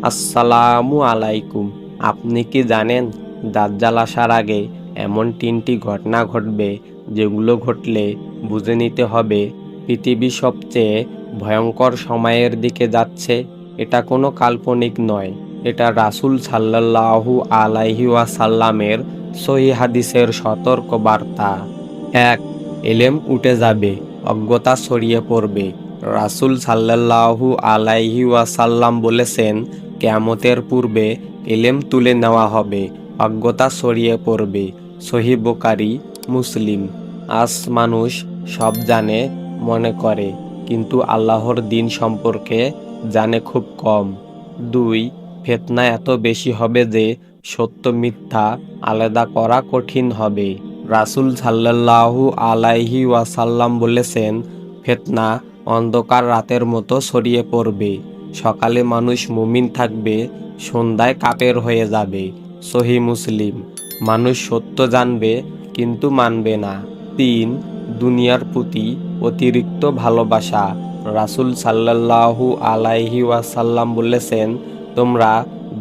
আসসালামু আলাইকুম। আপনি কি জানেন দাজ্জাল আসার আগে এমন 3টি ঘটনা ঘটবে যেগুলো ঘটলে বুঝে নিতে হবে পৃথিবী সবচেয়ে ভয়ঙ্কর সময়ের দিকে যাচ্ছে। এটা কোনো কাল্পনিক নয়, এটা রাসূল সাল্লাল্লাহু আলাইহি ওয়াসাল্লামের সহিহ হাদিসের সতর্ক বার্তা। ১. এলেম উঠে যাবে, অজ্ঞতা ছড়িয়ে পড়বে। রাসূল সাল্লাল্লাহু আলাইহি ওয়াসাল্লাম বলেছেন, কিয়ামতের পূর্বে এলেম তুলে নেওয়া হবে, অজ্ঞতা ছড়িয়ে পড়বে। সহিহ বুখারী, মুসলিম। আজ মানুষ সব জানে মনে করে, কিন্তু আল্লাহর দ্বীন সম্পর্কে জানে খুব কম। ২. ফিতনা এত বেশি হবে যে সত্য মিথ্যা আলাদা করা কঠিন হবে। রাসূল সাল্লাল্লাহু আলাইহি ওয়াসাল্লাম বলেছেন, ফিতনা অন্ধকার রাতের মতো ছড়িয়ে পড়বে। সকালে মানুষ মুমিন থাকবে, সন্ধ্যায় কাফের হয়ে যাবে। সহিহ মুসলিম। মানুষ সত্য জানবে কিন্তু মানবে না। ৩. দুনিয়ার প্রতি অতিরিক্ত ভালোবাসা। রাসূল সাল্লাল্লাহু আলাইহি ওয়াসাল্লাম বলেছেন, তোমরা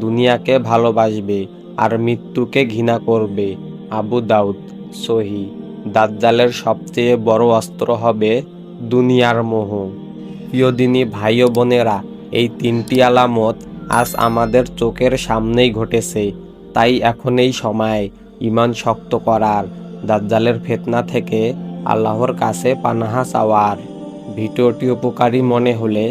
দুনিয়াকে ভালোবাসবে আর মৃত্যুকে ঘৃণা করবে। আবু দাউদ, সহিহ। দাজ্জালের সবচেয়ে বড় অস্ত্র হবে দুনিয়ার মোহ। প্রিয় দিনী ভাই ও বোনেরা, এই 3টি আলামত আজ আমাদের চোখের সামনেই ঘটেছে। তাই এখন এই সময় ঈমান শক্ত করার, দাজ্জালের ফিতনা থেকে আল্লাহর কাছে পানাহ চাওয়ার। ভিডিওটি উপকারী মনে হলে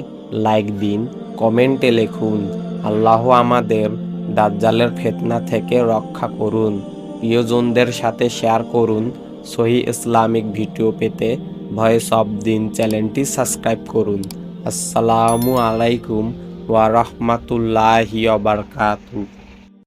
লাইক দিন, কমেন্টে লিখুন, আল্লাহ আমাদের দাজ্জালের ফিতনা থেকে রক্ষা করুন। প্রিয়জনদের সাথে শেয়ার করুন। সহিহ ইসলামিক ভিডিও পেতে ভয়েস অফ দ্বীন চ্যানেলটি সাবস্ক্রাইব করুন। আসসালামু আলাইকুম ওয়া রাহমাতুল্লাহি ওয়া বারাকাতুহু।